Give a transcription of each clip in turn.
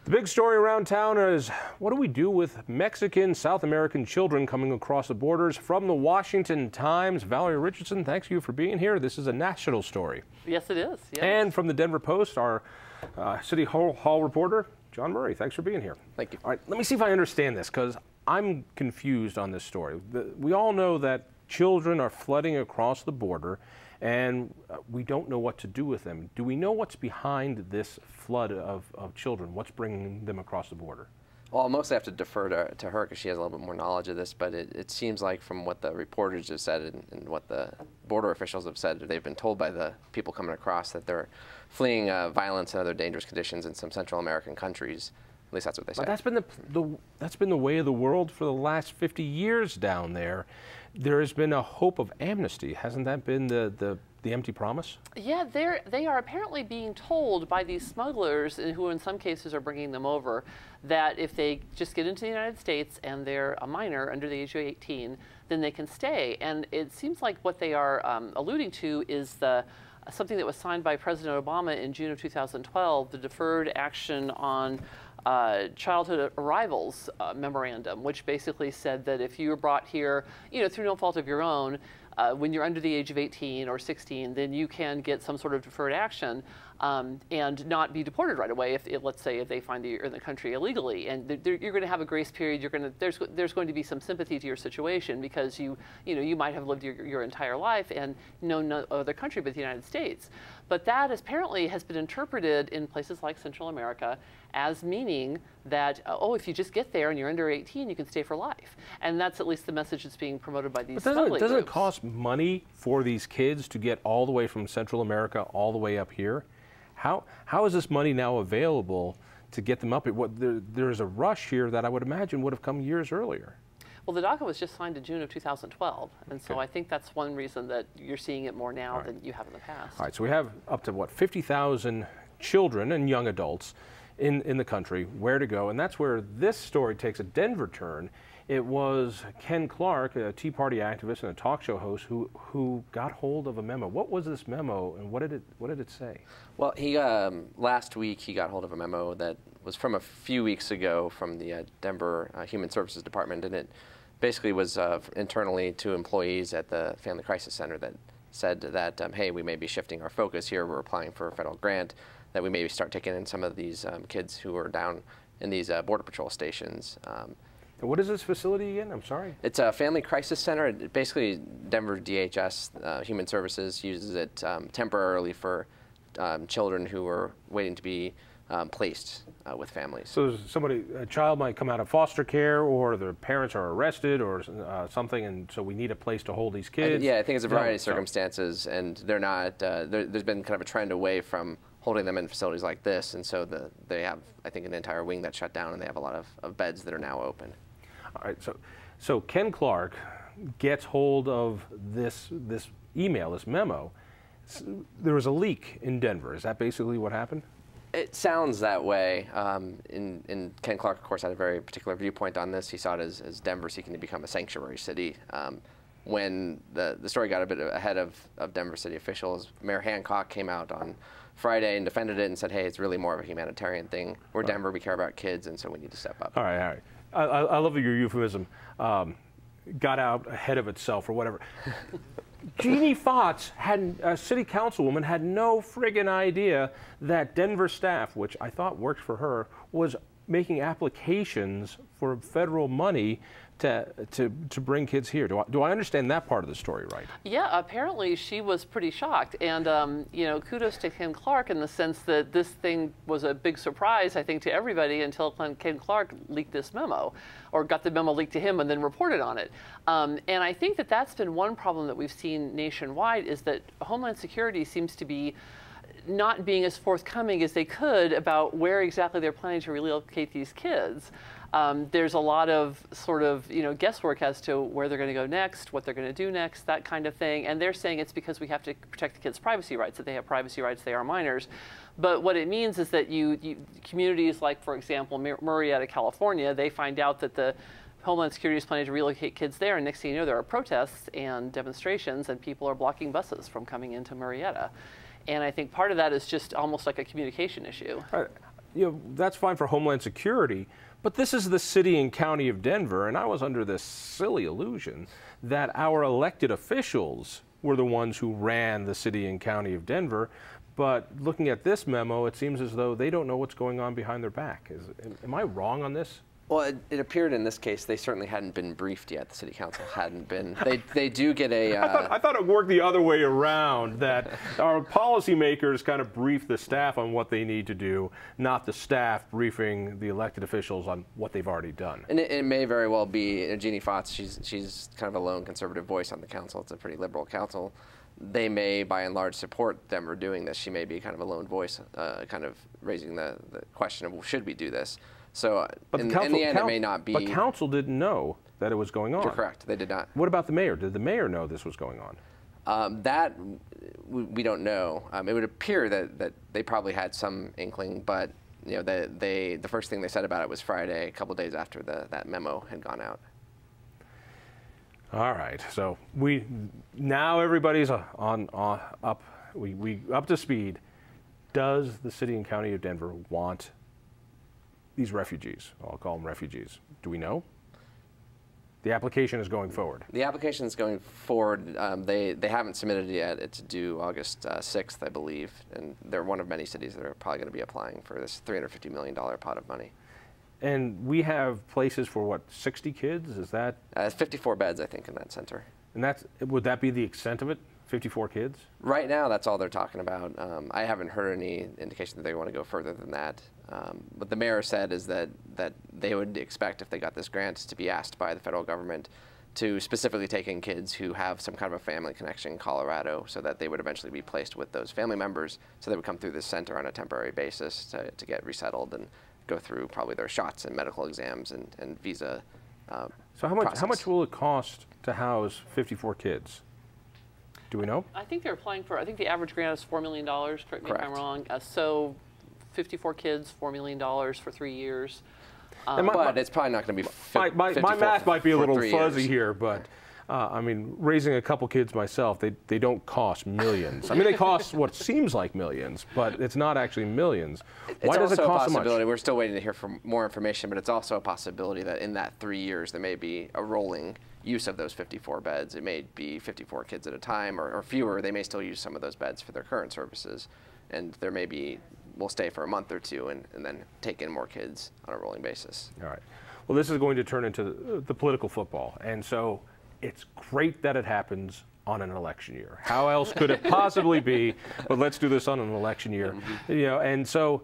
The big story around town is, what do we do with Mexican, South American children coming across the borders? From the Washington Times, Valerie Richardson, thanks you for being here. This is a national story. Yes, it is. Yes. And from the Denver Post, our City Hall reporter, John Murray. Thanks for being here. Thank you. All right, let me see if I understand this, because I'm confused on this story. We all know that children are flooding across the border, and we don't know what to do with them. Do we know what's behind this flood of children? What's bringing them across the border? Well, I'll mostly have to defer to her because she has a little bit more knowledge of this, but it seems like from what the reporters have said and what the border officials have said, they've been told by the people coming across that they're fleeing violence and other dangerous conditions in some Central American countries. At least that's what they say. But that's been the way of the world for the last 50 years down there. There has been a hope of amnesty. Hasn't that been the empty promise? Yeah, they are apparently being told by these smugglers, who in some cases are bringing them over, that if they just get into the United States and they're a minor under the age of 18, then they can stay. And it seems like what they are alluding to is something that was signed by President Obama in June of 2012, the Deferred Action on Childhood Arrivals memorandum, which basically said that if you were brought here, through no fault of your own, when you're under the age of 18 or 16, then you can get some sort of deferred action and not be deported right away. Let's say if they find that you're in the country illegally, and you're going to have a grace period. There's going to be some sympathy to your situation because you might have lived your entire life and known no other country but the United States. But that apparently has been interpreted in places like Central America as meaning that, if you just get there and you're under 18, you can stay for life. And that's at least the message that's being promoted by these smuggling groups. Doesn't it cost money for these kids to get all the way from Central America all the way up here? How is this money now available to get them up? There's a rush here that I would imagine would have come years earlier. Well, the DACA was just signed in June of 2012, and so I think that's one reason that you're seeing it more now than you have in the past. All right, so we have up to, 50,000 children and young adults in the country, where to go, and that's where this story takes a Denver turn. It was Ken Clark, a Tea Party activist and a talk show host, who got hold of a memo. What was this memo, and what did it say? Well, last week he got hold of a memo that was from a few weeks ago from the Denver Human Services Department, and it basically was internally to employees at the Family Crisis Center that said that, hey, we may be shifting our focus here. We're applying for a federal grant, that we maybe start taking in some of these kids who are down in these Border Patrol stations. What is this facility again? I'm sorry. It's a Family Crisis Center. Basically, Denver DHS, Human Services, uses it temporarily for children who are waiting to be placed with families. So a child might come out of foster care, or their parents are arrested or something, and so we need a place to hold these kids? Yeah, I think it's a variety of circumstances, and they're not, there's been kind of a trend away from holding them in facilities like this, and so they have, I think, an entire wing that's shut down, and they have a lot of beds that are now open. All right, so Ken Clark gets hold of this email, this memo. There was a leak in Denver. Is that basically what happened? It sounds that way. And Ken Clark, of course, had a very particular viewpoint on this. He saw it as Denver seeking to become a sanctuary city. When the story got a bit ahead of Denver city officials, Mayor Hancock came out on Friday and defended it and said, hey, it's really more of a humanitarian thing. We're Denver, we care about kids, and so we need to step up. All right. I love your euphemism. Got out ahead of itself or whatever. Jeannie Fotz, a city councilwoman, had no friggin' idea that Denver staff, which I thought worked for her, was making applications for federal money to bring kids here. Do I understand that part of the story right? Yeah, apparently she was pretty shocked, and kudos to Ken Clark in the sense that this thing was a big surprise, I think, to everybody until Ken Clark leaked this memo, or got the memo leaked to him and then reported on it. And I think that that's been one problem that we've seen nationwide, is that Homeland Security seems to be not being as forthcoming as they could about where exactly they're planning to relocate these kids. There's a lot of guesswork as to where they're going to go next, what they're going to do next, that kind of thing. And they're saying it's because we have to protect the kids' privacy rights, that they have privacy rights, they are minors. But what it means is that communities like, for example, Murrieta, California, they find out that the Homeland Security is planning to relocate kids there, and next thing you know, there are protests and demonstrations, and people are blocking buses from coming into Murrieta. And I think part of that is just almost like a communication issue. that's fine for Homeland Security, but this is the city and county of Denver, and I was under this silly illusion that our elected officials were the ones who ran the city and county of Denver. But looking at this memo, it seems as though they don't know what's going on behind their back. Am I wrong on this? Well, it appeared in this case they certainly hadn't been briefed yet. The city council hadn't been. They do get a. I thought it worked the other way around, that our policymakers kind of brief the staff on what they need to do, not the staff briefing the elected officials on what they've already done. And it may very well be Jeannie Fotz. She's kind of a lone conservative voice on the council. It's a pretty liberal council. They may, by and large, support Denver doing this. She may be kind of a lone voice, kind of raising the question of, well, should we do this? So in the end, it may not be. But council didn't know that it was going on. You're correct. They did not. What about the mayor? Did the mayor know this was going on? That we don't know. It would appear that they probably had some inkling, but the first thing they said about it was Friday, a couple days after that memo had gone out. All right. So now everybody's up to speed. Does the city and county of Denver want these refugees? I'll call them refugees. Do we know? The application is going forward. The application is going forward. They haven't submitted it yet. It's due August 6th, I believe, and they're one of many cities that are probably going to be applying for this $350 million pot of money. And we have places for, what, 60 kids? Is that? 54 beds, I think, in that center. And would that be the extent of it? 54 kids? Right now, that's all they're talking about. I haven't heard any indication that they want to go further than that. What the mayor said is that they would expect, if they got this grant, to be asked by the federal government to specifically take in kids who have some kind of a family connection in Colorado, so that they would eventually be placed with those family members, so they would come through this center on a temporary basis to get resettled and go through probably their shots and medical exams and visa So how much will it cost to house 54 kids? Do we know? I think they're applying for, I think the average grant is $4 million, correct me if I'm wrong. So 54 kids, $4 million for 3 years. But it's probably not going to be my math might be a little fuzzy years. here, but I mean, raising a couple kids myself, they don't cost millions. I mean, they cost what seems like millions, but it's not actually millions. Why does it cost so much? We're still waiting to hear for more information, but it's also a possibility that in that 3 years there may be a rolling use of those 54 beds. It may be 54 kids at a time or fewer. They may still use some of those beds for their current services, and there may be, we'll stay for a month or two and then take in more kids on a rolling basis. All right. Well, this is going to turn into the political football, and so it's great that it happens on an election year. How else could it possibly be? But let's do this on an election year. And so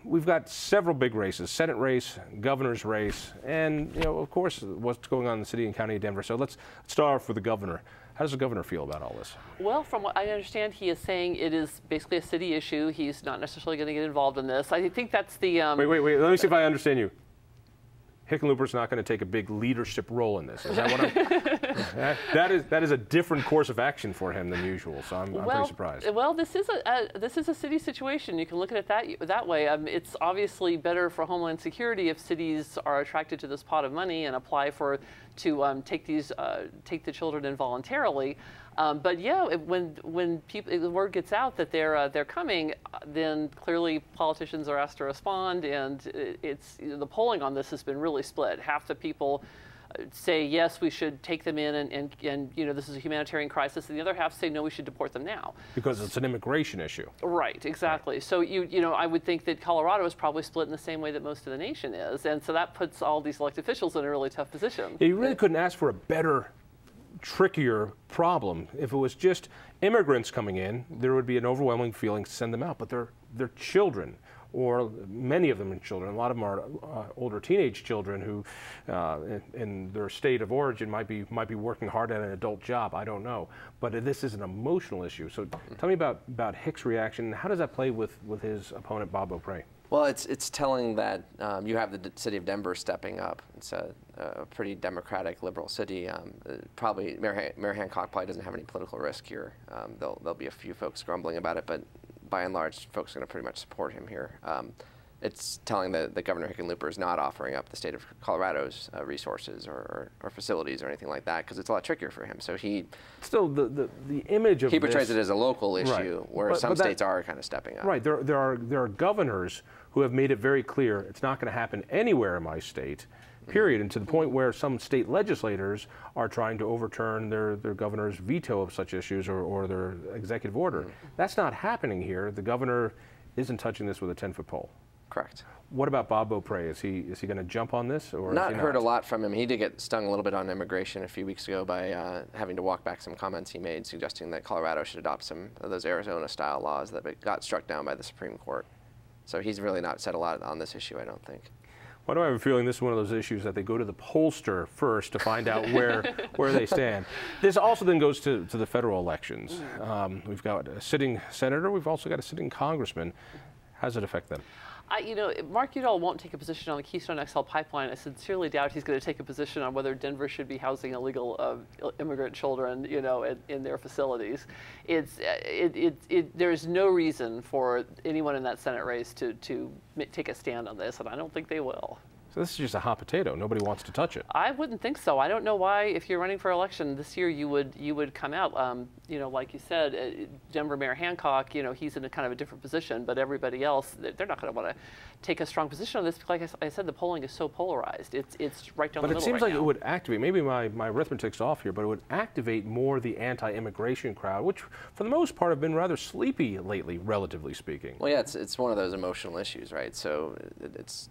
we've got several big races: Senate race, governor's race, and of course, what's going on in the city and county of Denver. So let's start off with the governor. How does the governor feel about all this? Well, from what I understand, he is saying it is basically a city issue. He's not necessarily going to get involved in this. I think that's the... Wait. Let me see if I understand you. Hickenlooper's not going to take a big leadership role in this. Is that what that is a different course of action for him than usual. So I'm pretty surprised. Well, this is a city situation. You can look at it that way. It's obviously better for Homeland Security if cities are attracted to this pot of money and apply to take the children in voluntarily. But yeah, when the word gets out that they're coming, then clearly politicians are asked to respond, and the polling on this has been really split. Half the people say yes, we should take them in, and this is a humanitarian crisis, and the other half say no, we should deport them now. Because it's an immigration issue. Right, exactly. So I would think that Colorado is probably split in the same way that most of the nation is, and so that puts all these elected officials in a really tough position. Yeah, you really couldn't ask for a better, trickier problem. If it was just immigrants coming in, there would be an overwhelming feeling to send them out, but they're children, or many of them are children. A lot of them are older teenage children who, in their state of origin, might be working hard at an adult job. I don't know, but this is an emotional issue. So tell me about Hick's reaction. How does that play with his opponent, Bob O'Prey? Well, it's telling that you have the city of Denver stepping up. It's a pretty democratic, liberal city. Probably Mayor Hancock probably doesn't have any political risk here. There'll be a few folks grumbling about it, but by and large, folks are going to pretty much support him here. it's telling that Governor Hickenlooper is not offering up the state of Colorado's resources or facilities or anything like that, because it's a lot trickier for him. So he still the image of he portrays it as a local issue, right. where some states are kind of stepping up. Right. There are governors who have made it very clear it's not going to happen anywhere in my state, period, and to the point where some state legislators are trying to overturn their governor's veto of such issues or their executive order. That's not happening here. The governor isn't touching this with a 10-foot pole. Correct. What about Bob Beaupre? Is he going to jump on this, or not heard a lot from him? He did get stung a little bit on immigration a few weeks ago by having to walk back some comments he made, suggesting that Colorado should adopt some of those Arizona-style laws that got struck down by the Supreme Court. So he's really not said a lot on this issue, I don't think. Why do I have a feeling this is one of those issues that they go to the pollster first to find out where they stand? This also then goes to the federal elections. We've got a sitting senator. We've also got a sitting congressman. How does it affect them? You know, Mark Udall won't take a position on the Keystone XL pipeline. I sincerely doubt he's going to take a position on whether Denver should be housing illegal immigrant children, you know, in their facilities. There's no reason for anyone in that Senate race to take a stand on this, and I don't think they will. So this is just a hot potato. Nobody wants to touch it. I wouldn't think so. I don't know why, if you're running for election this year, you would come out. You know, like you said, Denver Mayor Hancock, you know, he's in a kind of a different position, but everybody else, they're not going to want to take a strong position on this. Like I said, the polling is so polarized. It's right down the middle. But it seems like now. it would activate. Maybe my arithmetic's off here, but it would activate more the anti-immigration crowd, which for the most part have been rather sleepy lately, relatively speaking. Well, yeah, it's one of those emotional issues, right? So it's,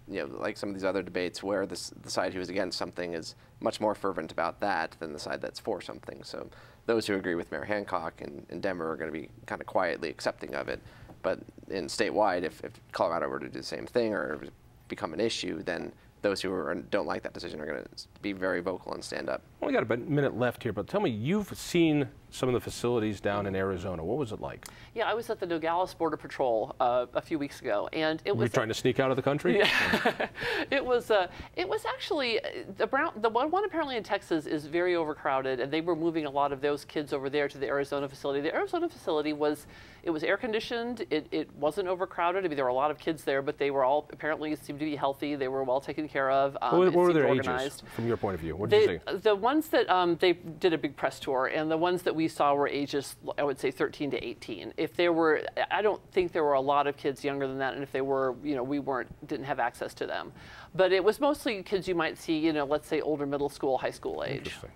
you know, like some of these other debates where the side who is against something is much more fervent about that than the side that's for something. So those who agree with Mayor Hancock in Denver are going to be kind of quietly accepting of it. But in statewide, if Colorado were to do the same thing or become an issue, then those who don't like that decision are going to be very vocal and stand up. Well, we got about a minute left here, but tell me, you've seen some of the facilities down in Arizona. What was it like? Yeah, I was at the Nogales Border Patrol a few weeks ago, and it was. Were you trying to sneak out of the country? Yeah. It was actually the one apparently in Texas is very overcrowded, and they were moving a lot of those kids over there to the Arizona facility. The Arizona facility was air conditioned. It wasn't overcrowded. I mean, there were a lot of kids there, but they were all apparently seemed to be healthy. They were well taken care of. What were their organized. ages, from your point of view? What did you see? The ones that they did a big press tour, and the ones that we saw were ages, I would say 13 to 18. If there were, I don't think there were a lot of kids younger than that, and if they were, you know, we didn't have access to them. But it was mostly kids you might see, you know, let's say older middle school, high school age. Interesting.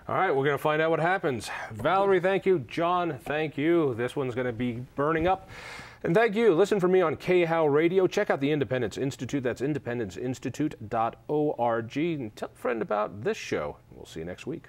All right, we're going to find out what happens. Valerie, thank you. John, thank you. This one's going to be burning up. And thank you. Listen for me on KHOW Radio. Check out the Independence Institute. That's independenceinstitute.org. And tell a friend about this show. We'll see you next week.